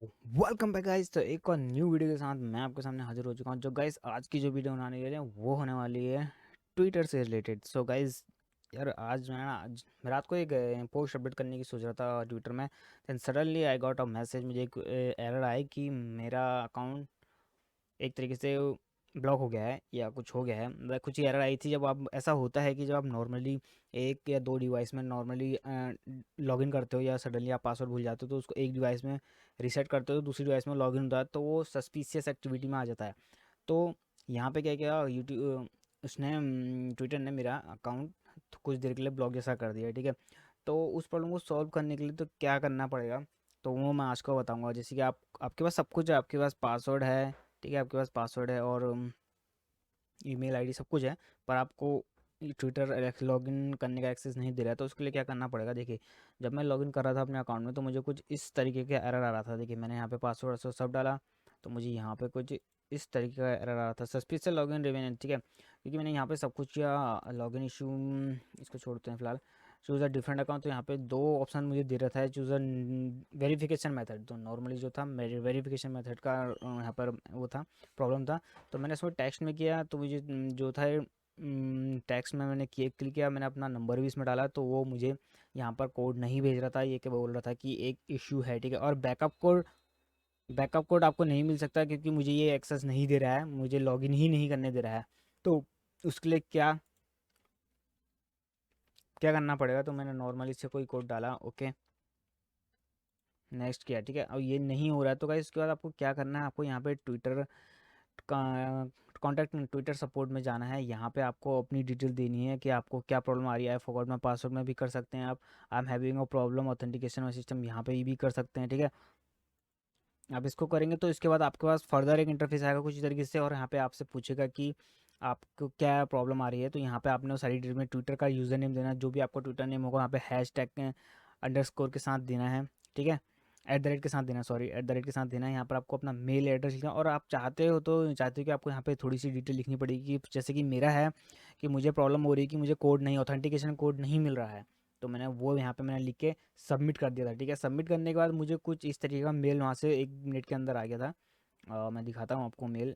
Welcome back guys. तो एक और न्यू वीडियो के साथ मैं आपके सामने हाजिर हो चुका हूँ। जो गाइस आज की जो वीडियो बनाने वाले हैं वो होने वाली है ट्विटर से रिलेटेड। सो गाइस यार आज मैं रात को एक पोस्ट अपडेट करने की सोच रहा था ट्विटर में। Then suddenly I got a message, मुझे एक एरर आई कि मेरा अकाउंट एक तरीके से ब्लॉक हो गया है या कुछ हो गया है। मतलब कुछ एरर आई थी। जब आप ऐसा होता है कि जब आप नॉर्मली एक या दो डिवाइस में नॉर्मली लॉगिन करते हो या सडनली आप पासवर्ड भूल जाते हो, तो उसको एक डिवाइस में रीसेट करते हो तो दूसरी डिवाइस में लॉगिन होता है, तो वो सस्पिशियस एक्टिविटी में आ जाता है। तो यहाँ पे क्या किया यूट्यूब उसने ट्विटर ने मेरा अकाउंट कुछ देर के लिए ब्लॉक जैसा कर दिया, ठीक है। तो उस प्रॉब्लम को सॉल्व करने के लिए तो क्या करना पड़ेगा, तो वो मैं आज को बताऊंगा। जैसे कि आपके पास सब कुछ है, आपके पास पासवर्ड है, ठीक है, आपके पास पासवर्ड है और ईमेल आईडी सब कुछ है, पर आपको ट्विटर लॉगिन करने का एक्सेस नहीं दे रहा है। तो उसके लिए क्या करना पड़ेगा, देखिए। जब मैं लॉगिन कर रहा था अपने अकाउंट में तो मुझे कुछ इस तरीके का एरर आ रहा था। देखिए मैंने यहाँ पे पासवर्ड सब डाला, तो मुझे यहाँ पे कुछ इस तरीके का एरर आ रहा था, सस्पिशियस लॉगिन रिमेन, ठीक है। क्योंकि मैंने यहाँ पे सब कुछ किया। लॉगिन इशू इसको छोड़ते हैं फिलहाल। चूज़ अ डिफरेंट अकाउंट, तो यहाँ पे दो ऑप्शन मुझे दे रहा था। चूज़ अ वेरिफिकेशन मेथड, तो नॉर्मली जो था मेरे वेरिफिकेशन मेथड का यहाँ पर वो था, प्रॉब्लम था। तो मैंने इसमें टेक्स्ट में किया, तो मुझे जो था टेक्स्ट में मैंने क्लिक किया, मैंने अपना नंबर भी इसमें डाला, तो वो मुझे यहाँ पर कोड नहीं भेज रहा था। ये क्या बोल रहा था कि एक इशू है, ठीक है। और बैकअप कोड आपको नहीं मिल सकता क्योंकि मुझे ये एक्सेस नहीं दे रहा है, मुझे लॉगिन ही नहीं करने दे रहा है। तो उसके लिए क्या क्या करना पड़ेगा, तो मैंने नॉर्मली से कोई कोड डाला, ओके, नेक्स्ट किया, ठीक है। अब ये नहीं हो रहा है तो गाइस उसके बाद आपको क्या करना है, आपको यहाँ पे ट्विटर कॉन्टैक्ट ट्विटर सपोर्ट में जाना है। यहाँ पे आपको अपनी डिटेल देनी है कि आपको क्या प्रॉब्लम आ रही है। फॉरगॉट माय पासवर्ड में भी कर सकते हैं आप। I am having a problem authentication और सिस्टम, यहाँ पे भी कर सकते हैं, ठीक है। आप इसको करेंगे तो इसके बाद आपके पास फर्दर एक इंटरफेस आएगा कुछ तरीके से, और यहाँ पे आपसे पूछेगा कि आपको क्या प्रॉब्लम आ रही है। तो यहाँ पे आपने वो सारी डिटेल में ट्विटर का यूज़र नेम देना है, जो भी आपको ट्विटर नेम होगा वहाँ पे हैश टैग अंडरस्कोर के साथ देना है, ठीक है। एट द रेट के साथ देना, सॉरी, एट द रेट के साथ देना है। यहाँ पर आपको अपना मेल एड्रेस लिखना, और आप चाहते हो कि आपको यहाँ पे थोड़ी सी डिटेल लिखनी पड़ेगी। जैसे कि मेरा है कि मुझे प्रॉब्लम हो रही है कि मुझे कोड नहीं, ऑथेंटिकेशन कोड नहीं मिल रहा है। तो मैंने वो यहाँ पे मैंने लिख के सबमिट कर दिया था, ठीक है। सबमिट करने के बाद मुझे कुछ इस तरीके का मेल वहाँ से 1 मिनट के अंदर आ गया था। मैं दिखाता हूँ आपको मेल।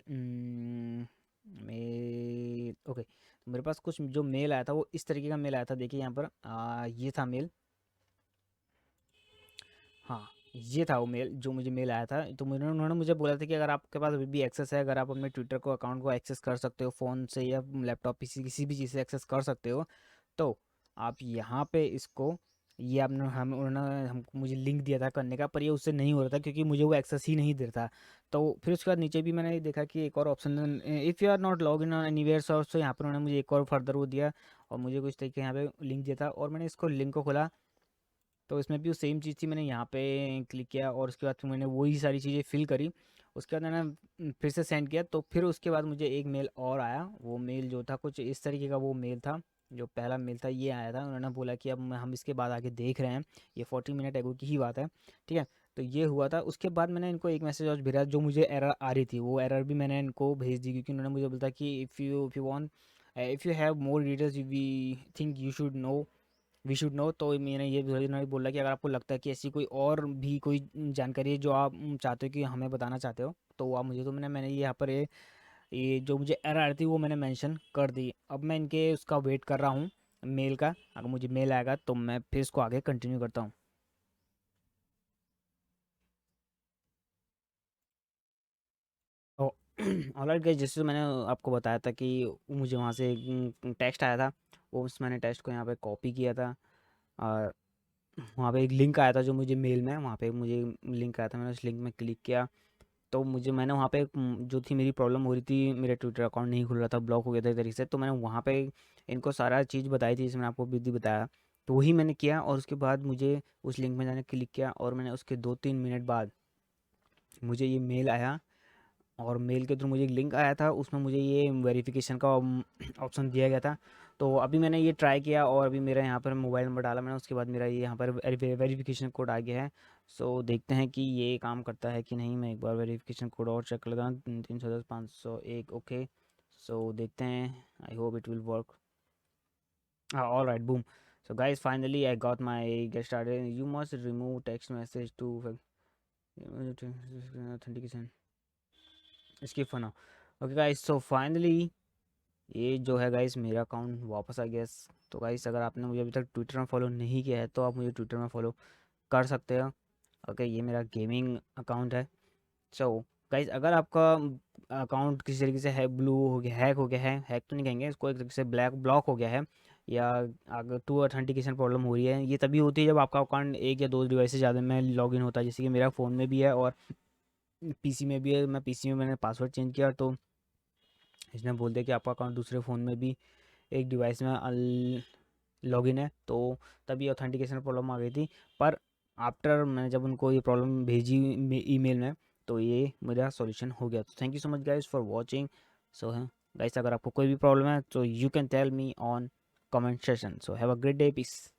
Mail, okay. तो मेरे पास कुछ जो मेल आया था वो इस तरीके का मेल आया था, देखिए यहाँ पर ये था मेल। हाँ, ये था वो मेल जो मुझे मेल आया था। तो मुझे उन्होंने मुझे बोला था कि अगर आपके पास अभी भी एक्सेस है, अगर आप अपने ट्विटर को अकाउंट को एक्सेस कर सकते हो फ़ोन से या लैपटॉप किसी भी चीज़ से एक्सेस कर सकते हो, तो आप यहाँ पे इसको, ये आपने हम उन्होंने हमको मुझे लिंक दिया था करने का, पर ये उससे नहीं हो रहा था क्योंकि मुझे वो एक्सेस ही नहीं दे रहा था। तो फिर उसके बाद नीचे भी मैंने देखा कि एक और option, if you are not log in anywhere so यहाँ पर उन्होंने मुझे एक और फर्दर वो दिया, और मुझे कुछ तरीके यहाँ पे लिंक दिया था, और मैंने इसको लिंक को खोला। तो इसमें भी वो सेम चीज़ थी, मैंने यहाँ पे क्लिक किया और उसके बाद फिर मैंने वही सारी चीज़ें फिल करी। उसके बाद मैंने फिर से सेंड किया, तो फिर उसके बाद मुझे एक मेल और आया। वो मेल जो था कुछ इस तरीके का वो मेल था। जो पहला मेल था ये आया था, उन्होंने बोला कि अब हम इसके बाद आगे देख रहे हैं। ये 40 मिनट एगो की ही बात है, ठीक है। तो ये हुआ था। उसके बाद मैंने इनको एक मैसेज और भेजा, जो मुझे एरर आ रही थी वो एरर भी मैंने इनको भेज दी, क्योंकि उन्होंने मुझे बोला कि if you want, if you have more details we think you should know, we should know. तो मैंने ये उन्होंने बोला कि अगर आपको लगता है कि ऐसी कोई और भी कोई जानकारी है जो आप चाहते हो कि हमें बताना चाहते हो, तो आप मुझे, तो मैंने ये यहाँ पर ये जो मुझे एरर आ रही थी वो मैंने मेंशन कर दी। अब मैं इनके उसका वेट कर रहा हूँ मेल का। अगर मुझे मेल आएगा तो मैं फिर इसको आगे कंटिन्यू करता हूँ। ऑलराइट गाइस, जैसे मैंने आपको बताया था कि मुझे वहाँ से टेक्स्ट आया था, वो उस मैंने टेक्स्ट को यहाँ पे कॉपी किया था। और वहाँ पे एक लिंक आया था जो मुझे मेल में, वहाँ पे मुझे लिंक आया था, मैंने उस लिंक में क्लिक किया। तो मुझे मैंने वहाँ पे जो थी मेरी प्रॉब्लम हो रही थी, मेरा ट्विटर अकाउंट नहीं खुल रहा था, ब्लॉक हो गया था एक तरीके से। तो मैंने वहाँ पे इनको सारा चीज़ बताई थी, जिसमें आपको भी बताया। तो वही मैंने किया, और उसके बाद मुझे उस लिंक में जाने क्लिक किया, और मैंने उसके 2-3 मिनट बाद मुझे ये मेल आया। और मेल के थ्रू मुझे एक लिंक आया था, उसमें मुझे ये वेरिफिकेशन का ऑप्शन दिया गया था। तो अभी मैंने ये ट्राई किया, और अभी मेरा यहाँ पर मोबाइल नंबर डाला मैंने, उसके बाद मेरा ये यहाँ पर वेरिफिकेशन कोड आ गया है। सो देखते हैं कि ये काम करता है कि नहीं। मैं एक बार वेरिफिकेशन कोड और चेक कर लेता हूँ, 310 501, ओके। सो देखते हैं, I hope it will work. All right, boom. So guys finally I got my gate started, you must remove text message to, authentication इसकी फना। ओके गाइस, सो फाइनली ये जो है गाइस मेरा अकाउंट वापस आ गया। तो गाइस अगर आपने मुझे अभी तक ट्विटर में फॉलो नहीं किया है तो आप मुझे ट्विटर में फॉलो कर सकते हो। ओके, ये मेरा गेमिंग अकाउंट है। सो गाइस अगर आपका अकाउंट किसी तरीके से है ब्लू हो गया, हैक हो गया है, हैक तो नहीं कहेंगे इसको, एक तरीके से ब्लॉक हो गया है, या अगर टू ऑथेंटिकेशन प्रॉब्लम हो रही है, ये तभी होती है जब आपका अकाउंट एक या दो डिवाइस से ज़्यादा में लॉगिन होता है। जैसे कि मेरा फ़ोन में भी है और पीसी में भी है। मैं पीसी में मैंने पासवर्ड चेंज किया तो इसने बोल दिया कि आपका अकाउंट दूसरे फ़ोन में भी एक डिवाइस में लॉगिन है, तो तभी ऑथेंटिकेशन प्रॉब्लम आ गई थी। पर आफ्टर मैंने जब उनको ये प्रॉब्लम भेजी ईमेल में, तो ये मेरा सॉल्यूशन हो गया। तो thank you so much guys for watching. So है गाइस, अगर आपको कोई भी प्रॉब्लम है तो you can tell me on comment session. So have a great day, piece.